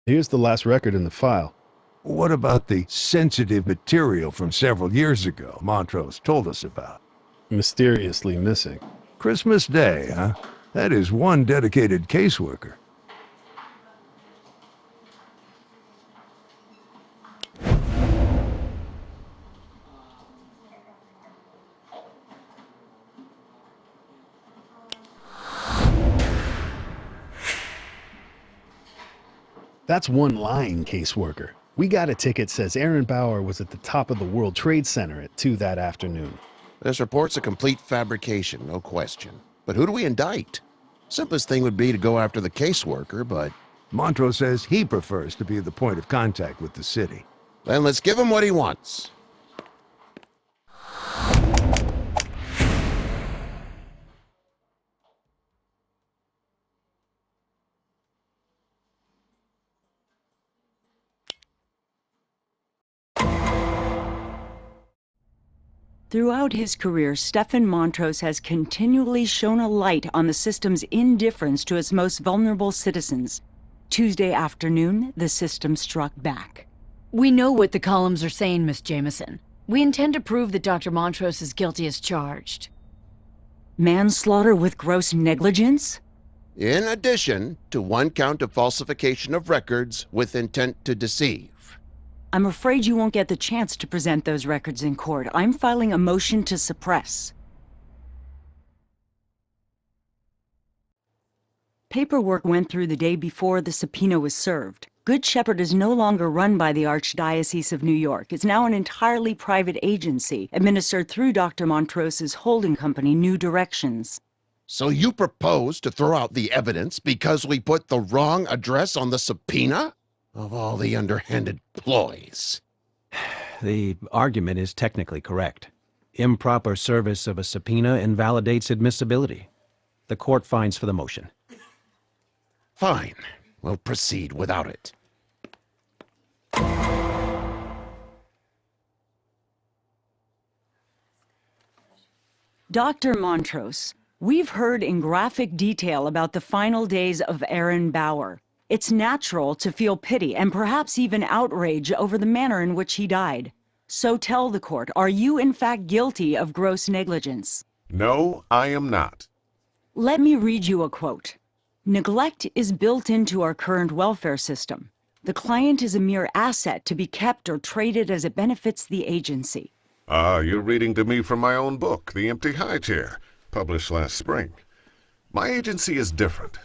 Here's the last record in the file. What about the sensitive material from several years ago Montrose told us about? Mysteriously missing. Christmas Day, huh? That is one dedicated caseworker. That's one lying caseworker. We got a ticket says Aaron Bauer was at the top of the World Trade Center at 2 that afternoon. This report's a complete fabrication, no question. But who do we indict? Simplest thing would be to go after the caseworker, but Montrose says he prefers to be the point of contact with the city. then let's give him what he wants. Throughout his career, Stefan Montrose has continually shone a light on the system's indifference to its most vulnerable citizens. Tuesday afternoon, the system struck back. We know what the columns are saying, Miss Jameson. We intend to prove that Dr. Montrose is guilty as charged. Manslaughter with gross negligence? In addition to one count of falsification of records with intent to deceive. I'm afraid you won't get the chance to present those records in court. I'm filing a motion to suppress. Paperwork went through the day before the subpoena was served. Good Shepherd is no longer run by the Archdiocese of New York. It's now an entirely private agency, administered through Dr. Montrose's holding company, New Directions. So you propose to throw out the evidence because we put the wrong address on the subpoena? Of all the underhanded ploys. The argument is technically correct. Improper service of a subpoena invalidates admissibility. The court finds for the motion. Fine. We'll proceed without it. Dr. Montrose, we've heard in graphic detail about the final days of Aaron Bauer. It's natural to feel pity and perhaps even outrage over the manner in which he died. So tell the court, are you in fact guilty of gross negligence? No, I am not. Let me read you a quote. Neglect is built into our current welfare system. The client is a mere asset to be kept or traded as it benefits the agency. You're reading to me from my own book, The Empty High Chair, published last spring. My agency is different.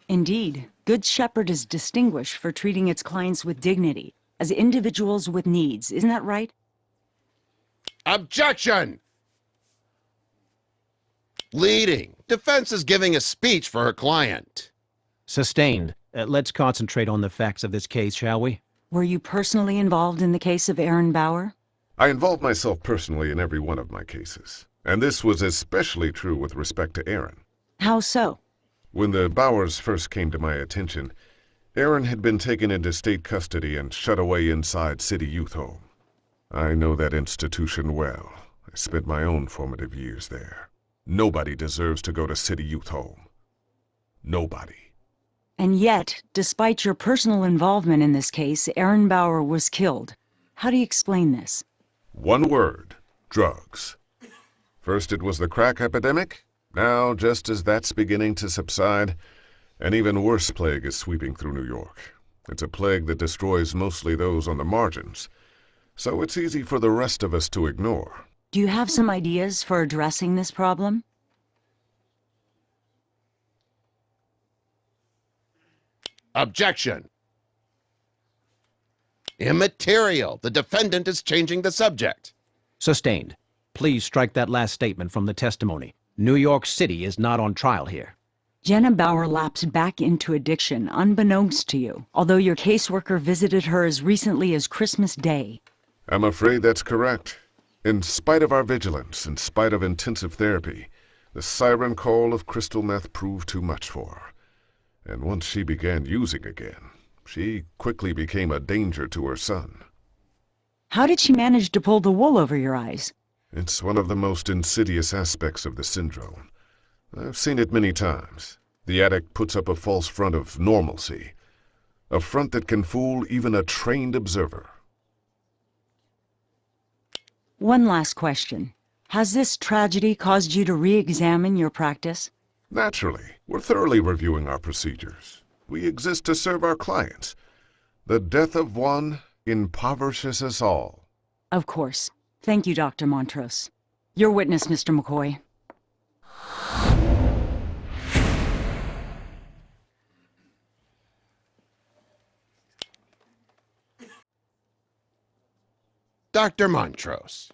Indeed, Good Shepherd is distinguished for treating its clients with dignity, as individuals with needs. Isn't that right? Objection! Leading. Defense is giving a speech for her client. Sustained. Let's concentrate on the facts of this case, shall we? Were you personally involved in the case of Aaron Bauer? I involve myself personally in every one of my cases, and this was especially true with respect to Aaron. How so? When the Bowers first came to my attention, Aaron had been taken into state custody and shut away inside City Youth Home. I know that institution well. I spent my own formative years there. Nobody deserves to go to City Youth Home. Nobody. And yet, despite your personal involvement in this case, Aaron Bauer was killed. How do you explain this? One word: drugs. First it was the crack epidemic. Now, just as that's beginning to subside, an even worse plague is sweeping through New York. It's a plague that destroys mostly those on the margins, so it's easy for the rest of us to ignore. Do you have some ideas for addressing this problem? Objection! Immaterial. The defendant is changing the subject. Sustained. Please strike that last statement from the testimony. New York City is not on trial here. Jenna Bauer lapsed back into addiction, unbeknownst to you, although your caseworker visited her as recently as Christmas Day. I'm afraid that's correct. In spite of our vigilance, in spite of intensive therapy, the siren call of crystal meth proved too much for her. And once she began using again, she quickly became a danger to her son. How did she manage to pull the wool over your eyes? It's one of the most insidious aspects of the syndrome. I've seen it many times. The addict puts up a false front of normalcy. A front that can fool even a trained observer. One last question. Has this tragedy caused you to re-examine your practice? Naturally, we're thoroughly reviewing our procedures. We exist to serve our clients. The death of one impoverishes us all. Of course. Thank you, Dr. Montrose. Your witness, Mr. McCoy. Dr. Montrose.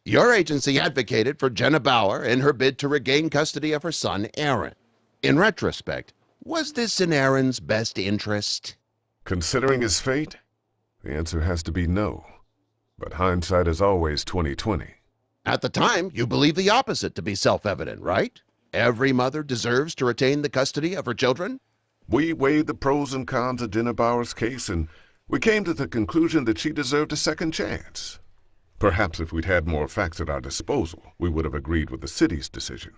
Your agency advocated for Jenna Bauer in her bid to regain custody of her son, Aaron. In retrospect, was this in Aaron's best interest? Considering his fate, the answer has to be no. But hindsight is always 20/20. At the time, you believed the opposite to be self-evident, right? Every mother deserves to retain the custody of her children? We weighed the pros and cons of Jenna Bauer's case, and we came to the conclusion that she deserved a second chance. Perhaps if we'd had more facts at our disposal, we would have agreed with the city's decision.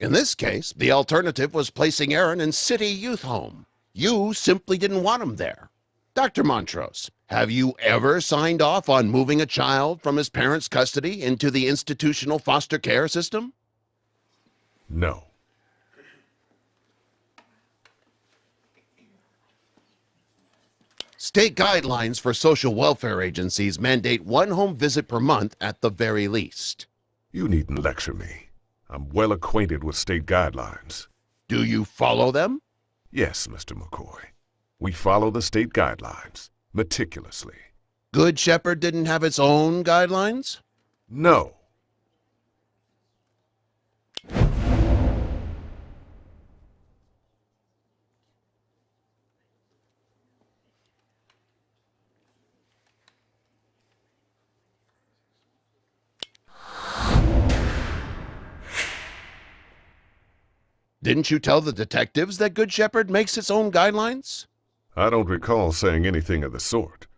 In this case, the alternative was placing Aaron in City Youth Home. You simply didn't want him there. Dr. Montrose, have you ever signed off on moving a child from his parents' custody into the institutional foster care system? No. State guidelines for social welfare agencies mandate one home visit per month at the very least. You needn't lecture me. I'm well acquainted with state guidelines. Do you follow them? Yes, Mr. McCoy. We follow the state guidelines meticulously. Good Shepherd didn't have its own guidelines? No. Didn't you tell the detectives that Good Shepherd makes its own guidelines? I don't recall saying anything of the sort.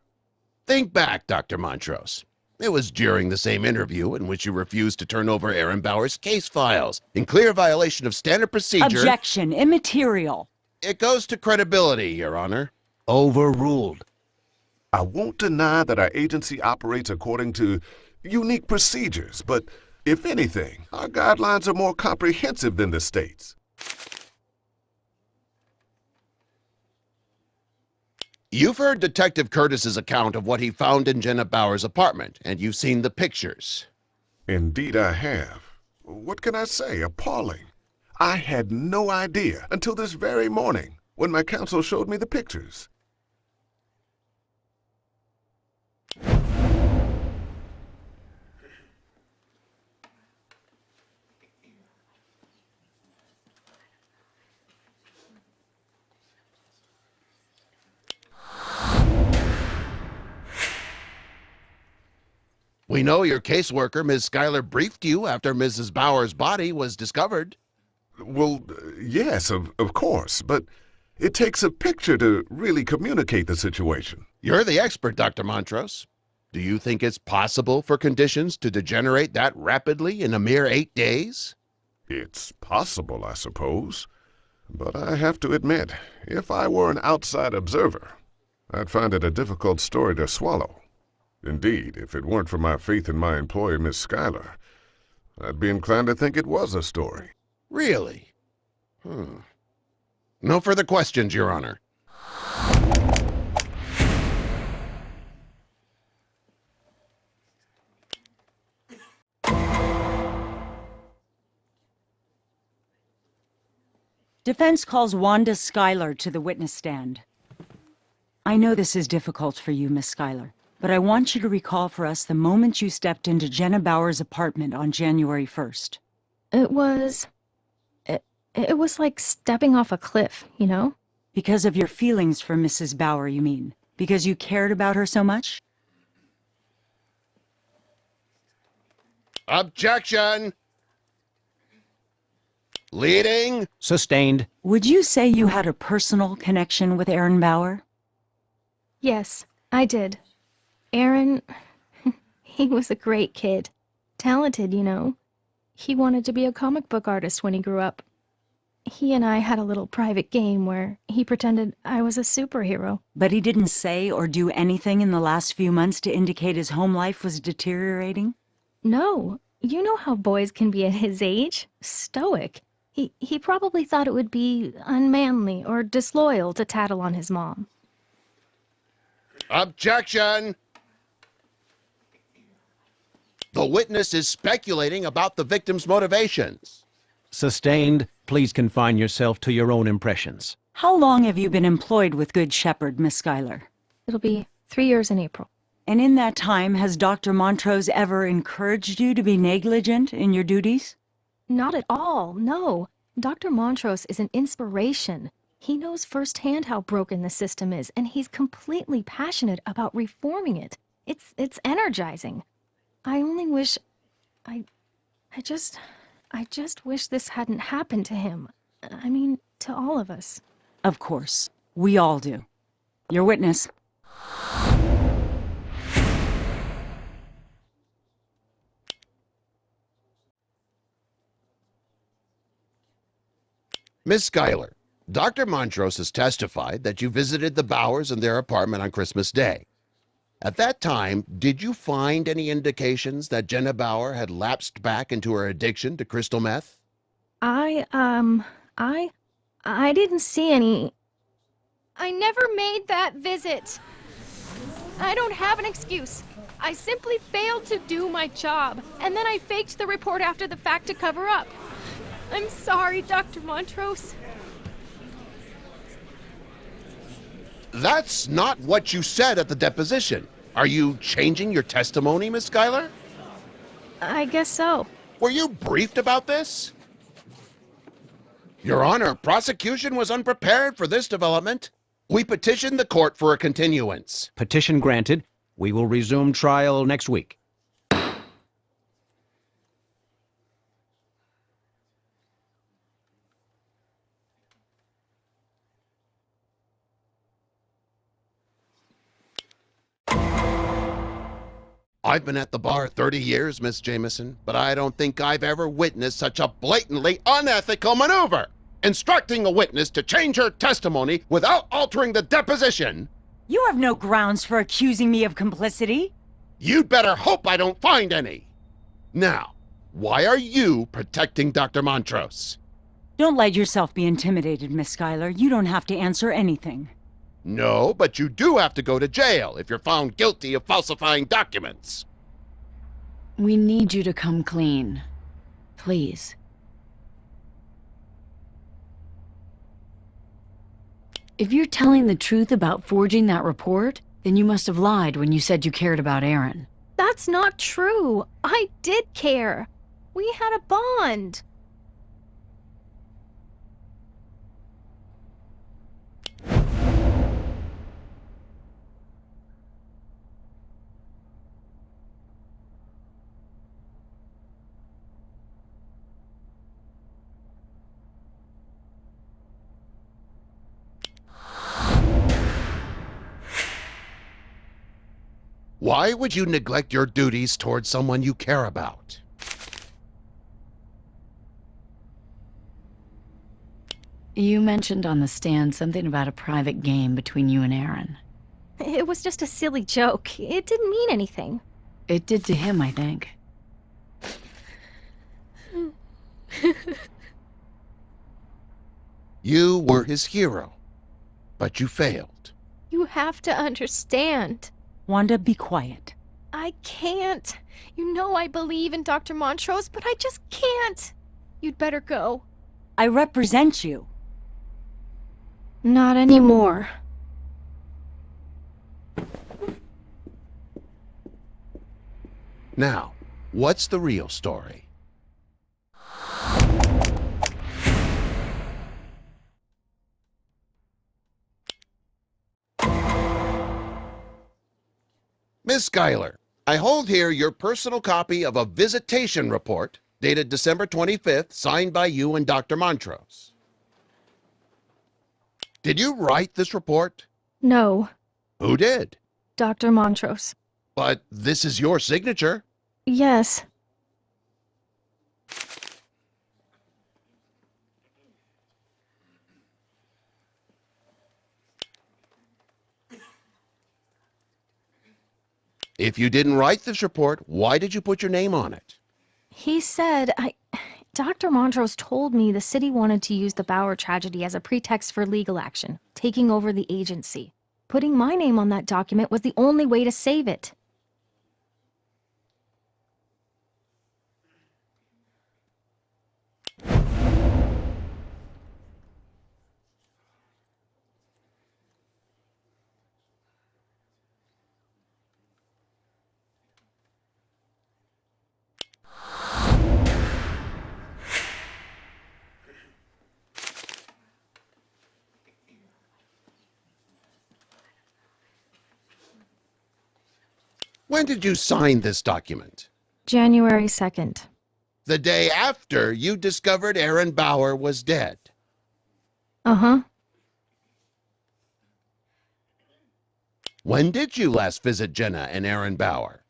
Think back, Dr. Montrose. It was during the same interview in which you refused to turn over Aaron Bauer's case files, in clear violation of standard procedure. Objection. Immaterial. It goes to credibility, Your Honor. Overruled. I won't deny that our agency operates according to unique procedures, but if anything, our guidelines are more comprehensive than the state's. You've heard Detective Curtis's account of what he found in Jenna Bauer's apartment, and you've seen the pictures. Indeed I have. What can I say? Appalling. I had no idea until this very morning when my counsel showed me the pictures. We know your caseworker, Ms. Skyler, briefed you after Mrs. Bauer's body was discovered. Well, yes, of course, but it takes a picture to really communicate the situation. You're the expert, Dr. Montrose. Do you think it's possible for conditions to degenerate that rapidly in a mere 8 days? It's possible, I suppose. But I have to admit, if I were an outside observer, I'd find it a difficult story to swallow. Indeed, if it weren't for my faith in my employer, Miss Skyler, I'd be inclined to think it was a story. Really? No further questions, Your Honor. Defense calls Wanda Skyler to the witness stand. I know this is difficult for you, Miss Skyler, but I want you to recall for us the moment you stepped into Jenna Bauer's apartment on January 1st. It was like stepping off a cliff, you know? Because of your feelings for Mrs. Bauer, you mean? Because you cared about her so much? Objection! Leading. Sustained. Would you say you had a personal connection with Aaron Bauer? Yes, I did. Aaron, he was a great kid. Talented, you know. He wanted to be a comic book artist when he grew up. He and I had a little private game where he pretended I was a superhero. But he didn't say or do anything in the last few months to indicate his home life was deteriorating? No, you know how boys can be at his age. Stoic. He probably thought it would be unmanly or disloyal to tattle on his mom. Objection! The witness is speculating about the victim's motivations. Sustained. Please confine yourself to your own impressions. How long have you been employed with Good Shepherd, Miss Skyler? It'll be 3 years in April. And in that time, has Dr. Montrose ever encouraged you to be negligent in your duties? Not at all, no. Dr. Montrose is an inspiration. He knows firsthand how broken the system is, and he's completely passionate about reforming it. It's energizing. I only wish... I just wish this hadn't happened to him. I mean, to all of us. Of course. We all do. Your witness. Miss Skyler, Dr. Montrose has testified that you visited the Bauers in their apartment on Christmas Day. At that time, did you find any indications that Jenna Bauer had lapsed back into her addiction to crystal meth? I didn't see any... I never made that visit. I don't have an excuse. I simply failed to do my job, and then I faked the report after the fact to cover up. I'm sorry, Dr. Montrose. That's not what you said at the deposition. Are you changing your testimony, Miss Skyler? I guess so. Were you briefed about this? Your Honor, prosecution was unprepared for this development. We petitioned the court for a continuance. Petition granted. We will resume trial next week. I've been at the bar 30 years, Miss Jameson, but I don't think I've ever witnessed such a blatantly unethical maneuver. Instructing a witness to change her testimony without altering the deposition. You have no grounds for accusing me of complicity. You'd better hope I don't find any. Now, why are you protecting Dr. Montrose? Don't let yourself be intimidated, Miss Schuyler. You don't have to answer anything. No, but you do have to go to jail if you're found guilty of falsifying documents. We need you to come clean. Please. If you're telling the truth about forging that report, then you must have lied when you said you cared about Aaron. That's not true. I did care. We had a bond. Why would you neglect your duties towards someone you care about? You mentioned on the stand something about a private game between you and Aaron. It was just a silly joke. It didn't mean anything. It did to him, I think. You were his hero, but you failed. You have to understand. Wanda, be quiet. I can't. You know I believe in Dr. Montrose, but I just can't. You'd better go. I represent you. Not anymore. Now, what's the real story? Miss Skyler, I hold here your personal copy of a visitation report dated December 25th, signed by you and Dr. Montrose. Did you write this report? No, Who did? Dr. Montrose. But this is your signature. Yes. If you didn't write this report, why did you put your name on it? He said, Dr. Montrose told me the city wanted to use the Bauer tragedy as a pretext for legal action, taking over the agency. Putting my name on that document was the only way to save it. When did you sign this document? January 2nd. The day after you discovered Aaron Bauer was dead. Uh-huh. When did you last visit Jenna and Aaron Bauer?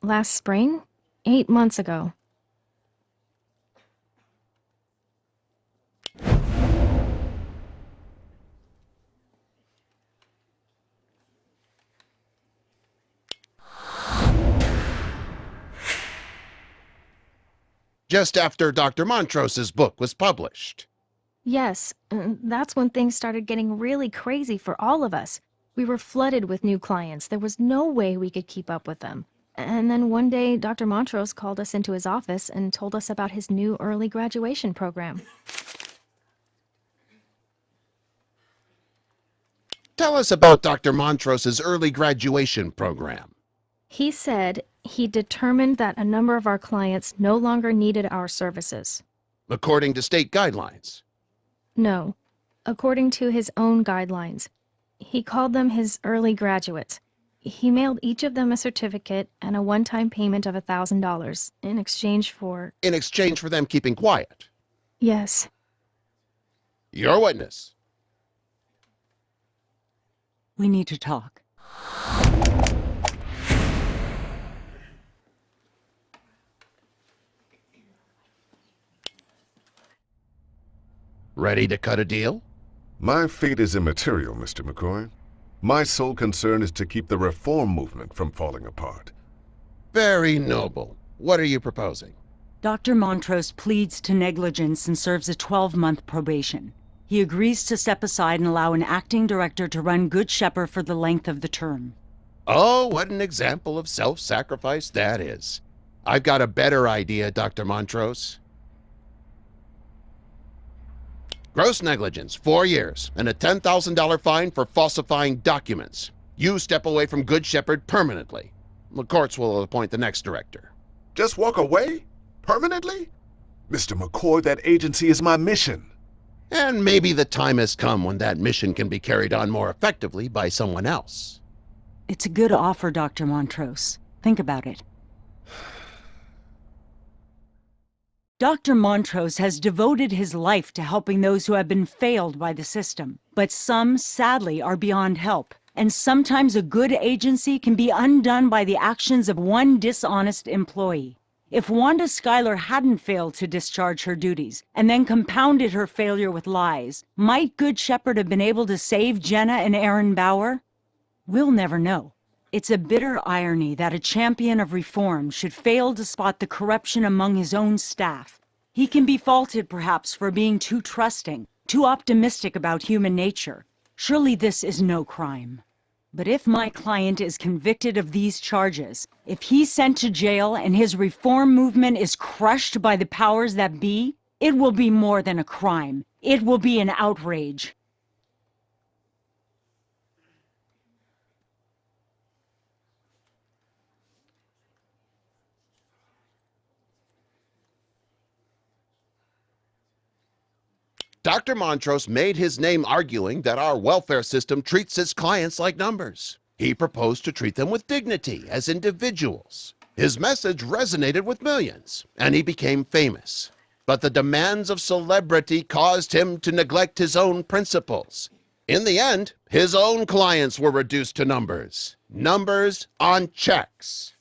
Last spring? 8 months ago. Just after Dr. Montrose's book was published. Yes, that's when things started getting really crazy for all of us. We were flooded with new clients. There was no way we could keep up with them. And then one day, Dr. Montrose called us into his office and told us about his new early graduation program. Tell us about Dr. Montrose's early graduation program. He said he determined that a number of our clients no longer needed our services. According to state guidelines. No, according to his own guidelines. He called them his early graduates. He mailed each of them a certificate and a one-time payment of $1,000 in exchange for... In exchange for them keeping quiet. Yes. Your witness. We need to talk. Ready to cut a deal? My fate is immaterial, Mr. McCoy. My sole concern is to keep the reform movement from falling apart. Very noble. What are you proposing? Dr. Montrose pleads to negligence and serves a 12-month probation. He agrees to step aside and allow an acting director to run Good Shepherd for the length of the term. Oh, what an example of self-sacrifice that is. I've got a better idea, Dr. Montrose. Gross negligence, 4 years, and a $10,000 fine for falsifying documents. You step away from Good Shepherd permanently. The courts will appoint the next director. Just walk away? Permanently? Mr. McCoy, that agency is my mission. And maybe the time has come when that mission can be carried on more effectively by someone else. It's a good offer, Dr. Montrose. Think about it. Dr. Montrose has devoted his life to helping those who have been failed by the system. But some, sadly, are beyond help. And sometimes a good agency can be undone by the actions of one dishonest employee. If Wanda Skyler hadn't failed to discharge her duties, and then compounded her failure with lies, might Good Shepherd have been able to save Jenna and Aaron Bauer? We'll never know. It's a bitter irony that a champion of reform should fail to spot the corruption among his own staff. He can be faulted, perhaps, for being too trusting, too optimistic about human nature. Surely this is no crime. But if my client is convicted of these charges, if he's sent to jail and his reform movement is crushed by the powers that be, it will be more than a crime. It will be an outrage. Dr. Montrose made his name arguing that our welfare system treats its clients like numbers. He proposed to treat them with dignity as individuals. His message resonated with millions, and he became famous. But the demands of celebrity caused him to neglect his own principles. In the end, his own clients were reduced to numbers. Numbers on checks.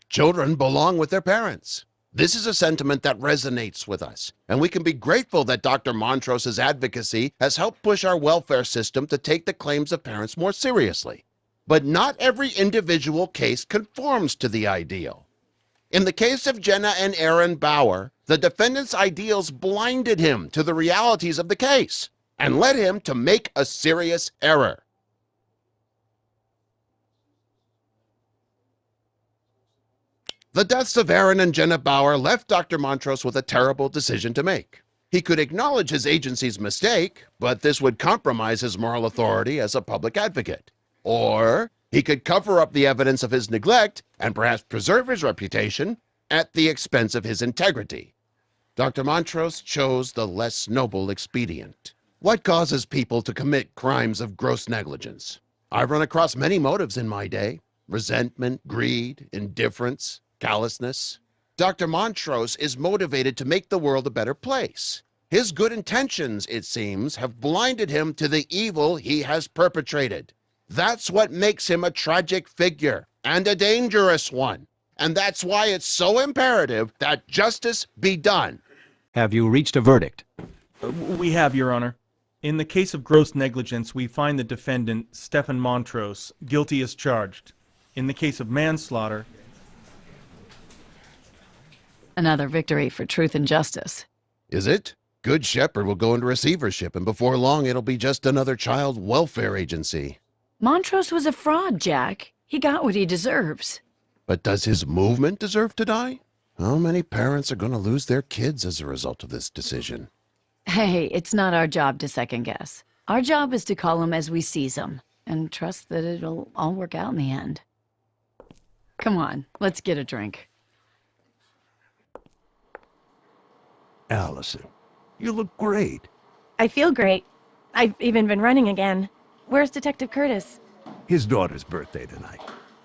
Children belong with their parents. This is a sentiment that resonates with us, and we can be grateful that Dr. Montrose's advocacy has helped push our welfare system to take the claims of parents more seriously. But not every individual case conforms to the ideal. In the case of Jenna and Aaron Bauer, the defendant's ideals blinded him to the realities of the case and led him to make a serious error. The deaths of Aaron and Jenna Bauer left Dr. Montrose with a terrible decision to make. He could acknowledge his agency's mistake, but this would compromise his moral authority as a public advocate. Or he could cover up the evidence of his neglect and perhaps preserve his reputation at the expense of his integrity. Dr. Montrose chose the less noble expedient. What causes people to commit crimes of gross negligence? I've run across many motives in my day: resentment, greed, indifference, callousness. Dr. Montrose is motivated to make the world a better place. His good intentions, it seems, have blinded him to the evil he has perpetrated. That's what makes him a tragic figure and a dangerous one. And that's why it's so imperative that justice be done. Have you reached a verdict? We have, Your Honor. In the case of gross negligence, we find the defendant, Stephen Montrose, guilty as charged. In the case of manslaughter... Another victory for truth and justice. Is it? Good Shepherd will go into receivership, and before long it'll be just another child welfare agency. Montrose was a fraud, Jack. He got what he deserves. But does his movement deserve to die? How many parents are going to lose their kids as a result of this decision? Hey, it's not our job to second guess. Our job is to call him as we seize him, and trust that it'll all work out in the end. Come on, let's get a drink. Allison, you look great. I feel great. I've even been running again. Where's Detective Curtis? His daughter's birthday tonight.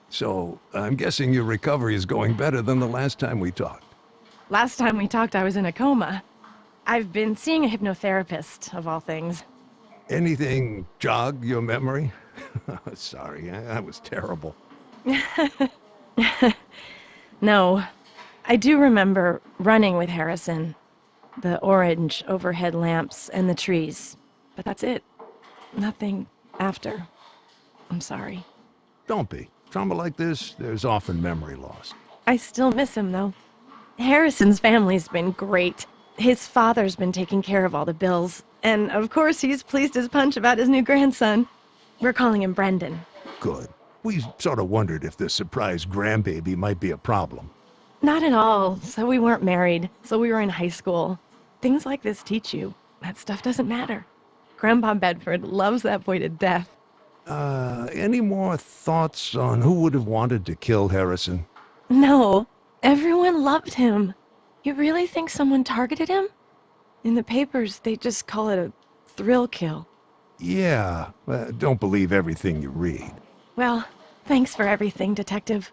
So, I'm guessing your recovery is going better than the last time we talked. Last time we talked, I was in a coma. I've been seeing a hypnotherapist, of all things. Anything jog your memory? Sorry, I was terrible. No. I do remember running with Harrison. The orange overhead lamps and the trees. But that's it. Nothing after. I'm sorry. Don't be. Trauma like this, there's often memory loss. I still miss him, though. Harrison's family's been great. His father's been taking care of all the bills. And, of course, he's pleased as punch about his new grandson. We're calling him Brendan. Good. We sort of wondered if the surprise grandbaby might be a problem. Not at all. So we weren't married. So we were in high school. Things like this teach you. That stuff doesn't matter. Grandpa Bedford loves that boy to death. Any more thoughts on who would have wanted to kill Harrison? No. Everyone loved him. You really think someone targeted him? In the papers, they just call it a thrill kill. Yeah, don't believe everything you read. Well, thanks for everything, Detective.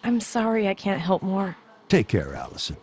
I'm sorry I can't help more. Take care, Allison.